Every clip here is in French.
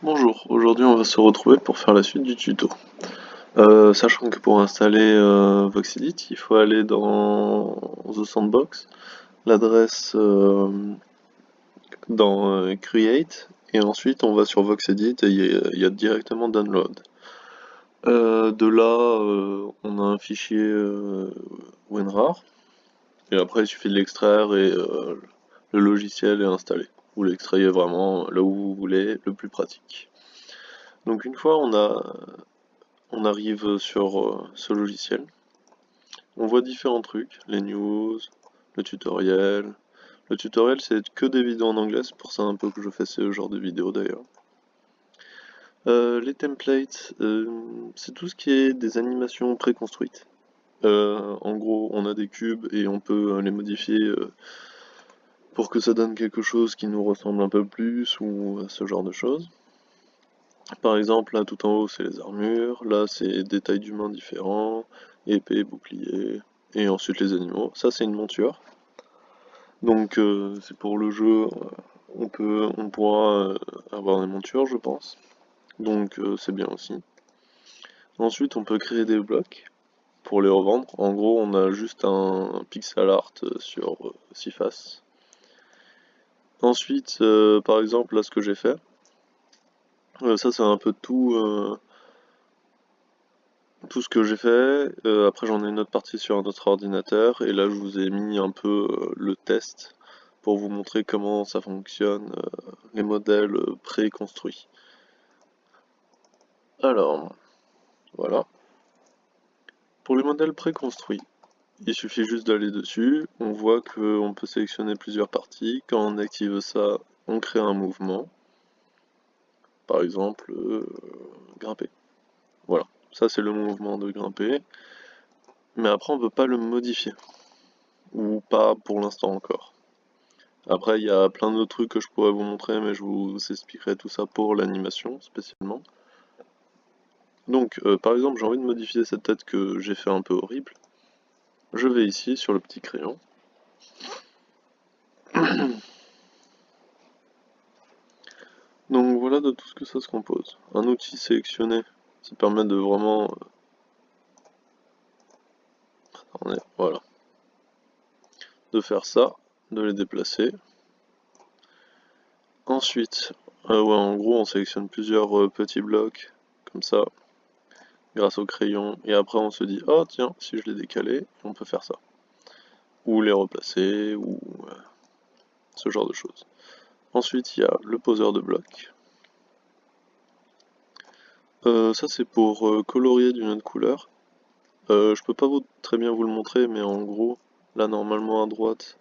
Bonjour, aujourd'hui on va se retrouver pour faire la suite du tuto. Sachant que pour installer Voxedit, il faut aller dans The Sandbox, l'adresse dans Create, et ensuite on va sur Voxedit et il y a directement Download. De là, on a un fichier WinRAR, et après il suffit de l'extraire et le logiciel est installé. Vous l'extrayez vraiment là où vous voulez, le plus pratique. Donc une fois on arrive sur ce logiciel, on voit différents trucs, les news, le tutoriel. Le tutoriel c'est que des vidéos en anglais, c'est pour ça un peu que je fais ce genre de vidéos d'ailleurs. Les templates, c'est tout ce qui est des animations préconstruites. En gros, on a des cubes et on peut les modifier pour que ça donne quelque chose qui nous ressemble un peu plus ou ce genre de choses. Par exemple, là tout en haut c'est les armures, là c'est des tailles d'humains différents, épée, bouclier, et ensuite les animaux. Ça c'est une monture. Donc c'est pour le jeu, on pourra avoir des montures je pense. Donc c'est bien aussi. Ensuite on peut créer des blocs pour les revendre. En gros on a juste un pixel art sur 6 faces. Ensuite par exemple là ce que j'ai fait, ça c'est un peu tout ce que j'ai fait. Après j'en ai une autre partie sur un autre ordinateur et là je vous ai mis un peu le test pour vous montrer comment ça fonctionne, les modèles pré-construits. Alors, voilà. Pour les modèles préconstruits, il suffit juste d'aller dessus, on voit qu'on peut sélectionner plusieurs parties. Quand on active ça, on crée un mouvement. Par exemple, grimper. Voilà, ça c'est le mouvement de grimper. Mais après on ne peut pas le modifier. Ou pas pour l'instant encore. Après, il y a plein d'autres trucs que je pourrais vous montrer, mais je vous expliquerai tout ça pour l'animation spécialement. Donc, par exemple, j'ai envie de modifier cette tête que j'ai fait un peu horrible. Je vais ici sur le petit crayon. Donc voilà de tout ce que ça se compose. Un outil sélectionné, ça permet de vraiment... voilà. De faire ça, de les déplacer. Ensuite, ouais, en gros, on sélectionne plusieurs petits blocs, comme ça, grâce au crayon. Et après, on se dit, oh tiens, si je les décalais, on peut faire ça. Ou les replacer, ou ce genre de choses. Ensuite, il y a le poseur de blocs. Ça, c'est pour colorier d'une autre couleur. Je peux pas très bien vous le montrer, mais en gros, là, normalement, à droite,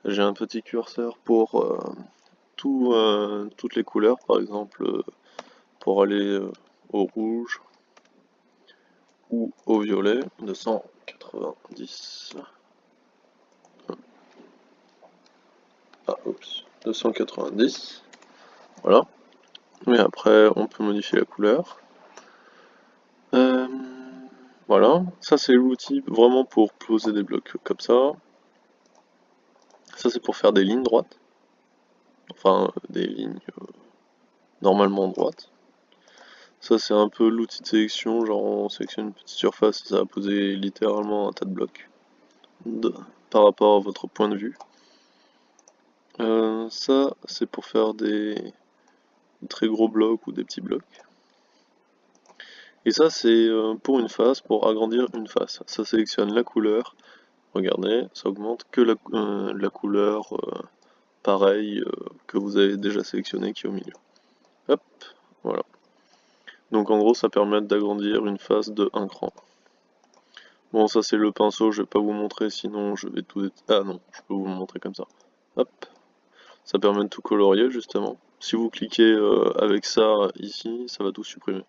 j'ai un petit curseur pour toutes les couleurs, par exemple, pour aller au rouge ou au violet, 290. Ah, oups, 290. Voilà. Et après, on peut modifier la couleur. Voilà, ça c'est l'outil vraiment pour poser des blocs comme ça. Ça c'est pour faire des lignes droites. Enfin, des lignes normalement droites. Ça c'est un peu l'outil de sélection, genre on sélectionne une petite surface et ça va poser littéralement un tas de blocs par rapport à votre point de vue. Ça c'est pour faire des très gros blocs ou des petits blocs. Et ça c'est pour une face, pour agrandir une face. Ça sélectionne la couleur. Regardez, ça augmente que la couleur pareille que vous avez déjà sélectionné qui est au milieu. Hop, voilà. Donc en gros ça permet d'agrandir une face de 1 cran. Bon ça c'est le pinceau, je vais pas vous montrer sinon je vais tout... Ah non, je peux vous le montrer comme ça. Hop, ça permet de tout colorier justement. Si vous cliquez avec ça ici, ça va tout supprimer.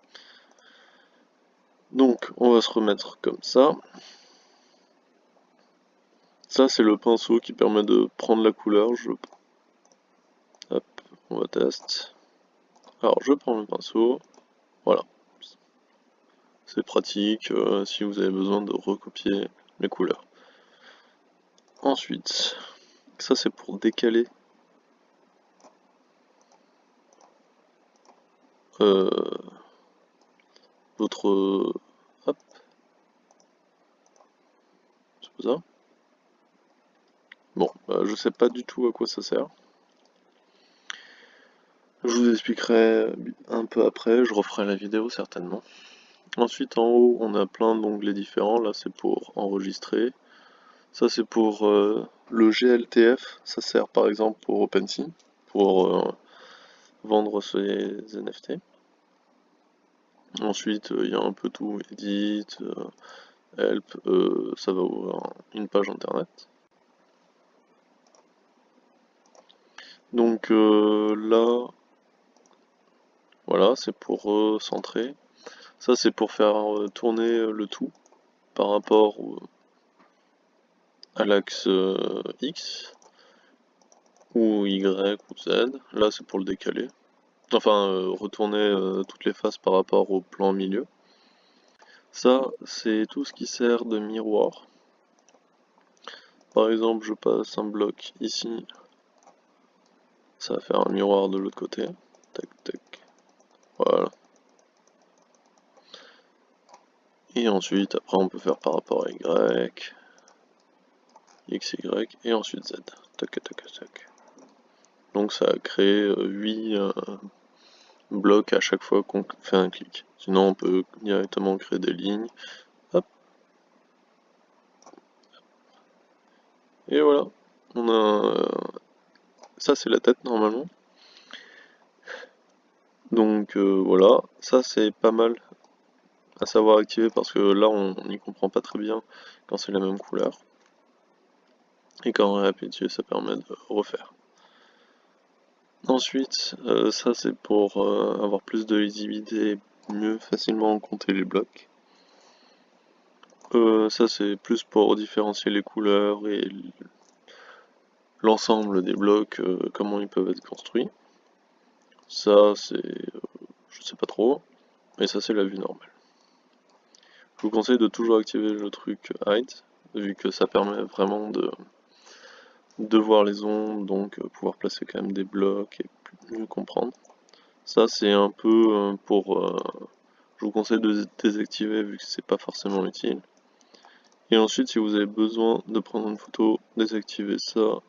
Donc on va se remettre comme ça. Ça c'est le pinceau qui permet de prendre la couleur. Hop, on va tester. Alors je prends le pinceau, voilà. C'est pratique si vous avez besoin de recopier les couleurs. Ensuite, ça c'est pour décaler. votre... hop, c'est pas ça. Bon, je sais pas du tout à quoi ça sert. Je vous expliquerai un peu après, je referai la vidéo certainement. Ensuite en haut on a plein d'onglets différents, là c'est pour enregistrer. Ça c'est pour le GLTF, ça sert par exemple pour OpenSea, pour vendre ses NFT. Ensuite il y a un peu tout, edit, help, ça va ouvrir une page internet. Donc là, voilà, c'est pour centrer. Ça c'est pour faire tourner le tout par rapport à l'axe X ou Y ou Z. Là c'est pour le décaler. Enfin, retourner toutes les faces par rapport au plan milieu. Ça, c'est tout ce qui sert de miroir. Par exemple, je passe un bloc ici. Ça va faire un miroir de l'autre côté. Tac, tac. Voilà. Et ensuite, après, on peut faire par rapport à Y, X, Y, et ensuite Z. Tac, tac, tac. Donc ça a créé 8 blocs à chaque fois qu'on fait un clic. Sinon, on peut directement créer des lignes. Hop. Et voilà. On a... ça, c'est la tête, normalement. Donc voilà. Ça, c'est pas mal à savoir activer parce que là, on n'y comprend pas très bien quand c'est la même couleur. Et quand on appuie dessus, ça permet de refaire. Ensuite, ça c'est pour avoir plus de lisibilité et mieux facilement compter les blocs. Ça c'est plus pour différencier les couleurs et l'ensemble des blocs, comment ils peuvent être construits. Ça c'est... je sais pas trop, mais ça c'est la vue normale. Je vous conseille de toujours activer le truc Hide, vu que ça permet vraiment de voir les ondes, donc pouvoir placer quand même des blocs et mieux comprendre. Ça c'est un peu pour... je vous conseille de désactiver vu que c'est pas forcément utile. Et ensuite si vous avez besoin de prendre une photo, désactivez ça,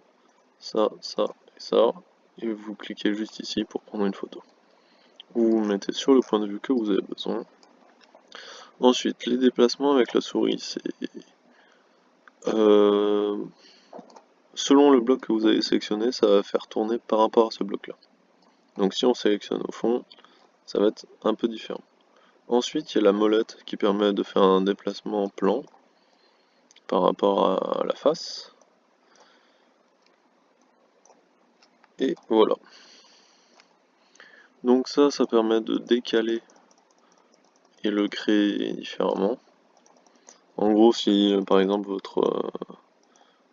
ça, ça et ça. Et vous cliquez juste ici pour prendre une photo. Vous vous mettez sur le point de vue que vous avez besoin. Ensuite, les déplacements avec la souris, c'est... selon le bloc que vous avez sélectionné, ça va faire tourner par rapport à ce bloc-là. Donc si on sélectionne au fond, ça va être un peu différent. Ensuite, il y a la molette qui permet de faire un déplacement plan par rapport à la face. Et voilà. Donc ça permet de décaler et le créer différemment. En gros, si par exemple votre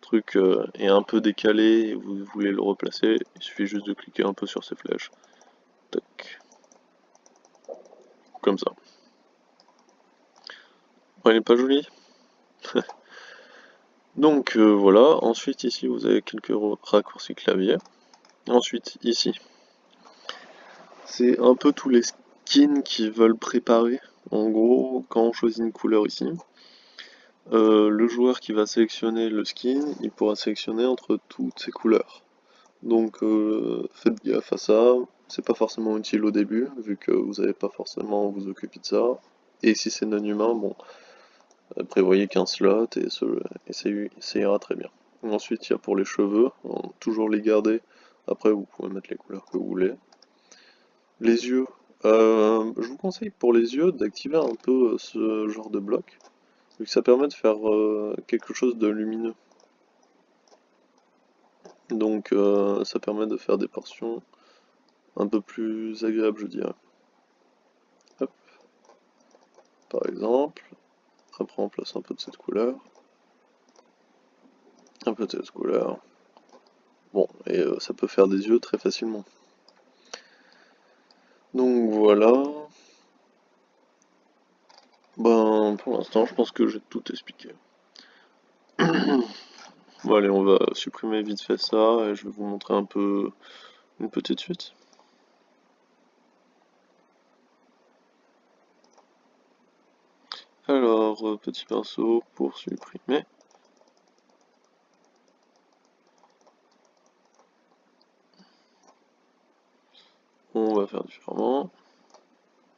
truc est un peu décalé et vous voulez le replacer, il suffit juste de cliquer un peu sur ces flèches. Tac. Comme ça. Ouais, il est pas joli. Donc voilà, ensuite ici vous avez quelques raccourcis clavier. Ensuite ici, c'est un peu tous les skins qui veulent préparer. En gros, quand on choisit une couleur ici, le joueur qui va sélectionner le skin, il pourra sélectionner entre toutes ces couleurs. Donc faites gaffe à ça, c'est pas forcément utile au début, vu que vous n'allez pas forcément vous occuper de ça. Et si c'est non humain, bon, prévoyez qu'un slot et ça ira très bien. Ensuite, il y a pour les cheveux, toujours les garder. Après, vous pouvez mettre les couleurs que vous voulez. Les yeux, je vous conseille pour les yeux d'activer un peu ce genre de bloc, vu que ça permet de faire quelque chose de lumineux. Donc ça permet de faire des portions un peu plus agréables, je dirais. Hop. Par exemple, après on place un peu de cette couleur, un peu de cette couleur. Bon, et ça peut faire des yeux très facilement. Donc voilà. Ben, pour l'instant, je pense que j'ai tout expliqué. Bon, allez, on va supprimer vite fait ça et je vais vous montrer un peu une petite suite. faire petit pinceau pour supprimer. On va faire différemment.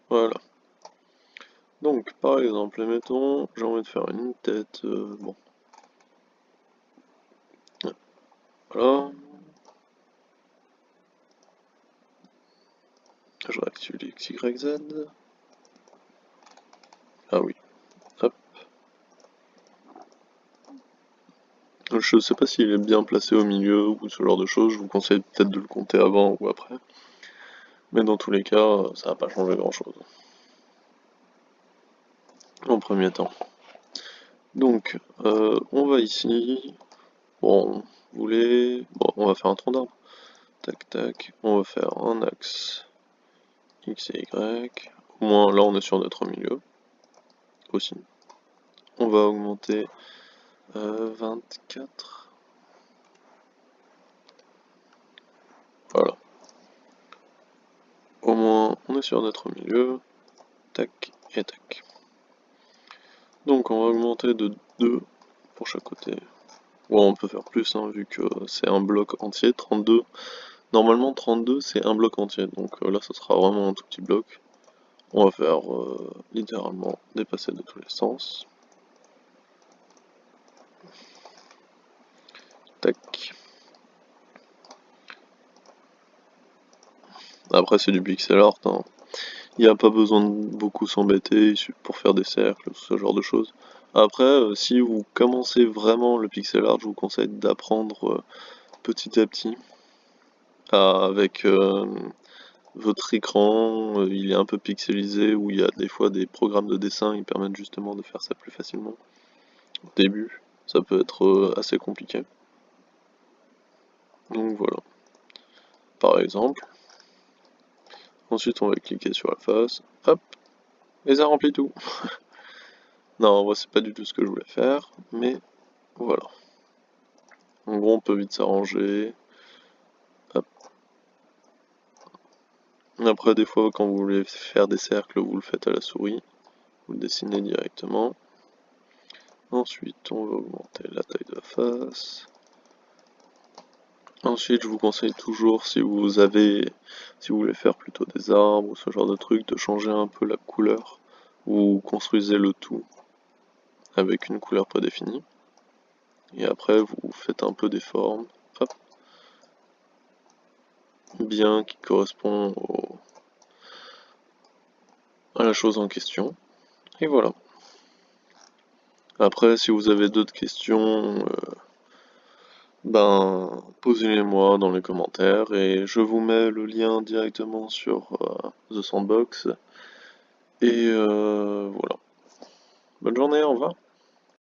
Voilà. Donc, par exemple, mettons, j'ai envie de faire une tête, bon. Voilà. Je réactive les X, Y, Z. Ah oui. Hop. Je sais pas s'il est bien placé au milieu ou ce genre de choses, je vous conseille peut-être de le compter avant ou après. Mais dans tous les cas, ça va pas changer grand chose. En premier temps. Donc, on va ici. Bon, vous voulez. Bon, on va faire un tronc d'arbre. Tac tac. On va faire un axe X et Y. Au moins là on est sûr d'être au milieu. Aussi. On va augmenter 24. Voilà. Au moins on est sûr d'être au milieu. Tac et tac. Donc on va augmenter de 2 pour chaque côté. Bon, on peut faire plus hein, vu que c'est un bloc entier, 32. Normalement 32 c'est un bloc entier, donc là ça sera vraiment un tout petit bloc. On va faire littéralement dépasser de tous les sens. Tac. Après c'est du pixel art, hein. Il n'y a pas besoin de beaucoup s'embêter pour faire des cercles, ce genre de choses. Après, si vous commencez vraiment le pixel art, je vous conseille d'apprendre petit à petit avec votre écran. Il est un peu pixelisé, où il y a des fois des programmes de dessin qui permettent justement de faire ça plus facilement. Au début, ça peut être assez compliqué. Donc voilà, par exemple. Ensuite, on va cliquer sur la face. Hop, et ça remplit tout. Non, moi c'est pas du tout ce que je voulais faire, mais voilà. En gros, on peut vite s'arranger. Hop. Après, des fois, quand vous voulez faire des cercles, vous le faites à la souris. Vous le dessinez directement. Ensuite, on va augmenter la taille de la face. Ensuite, je vous conseille toujours, si vous voulez faire plutôt des arbres ou ce genre de truc, de changer un peu la couleur. Vous construisez le tout avec une couleur prédéfinie. Et après, vous faites un peu des formes. Hop. Bien qui correspond à la chose en question. Et voilà. Après, si vous avez d'autres questions, ben posez-les-moi dans les commentaires et je vous mets le lien directement sur The Sandbox. Et voilà. Bonne journée, au revoir.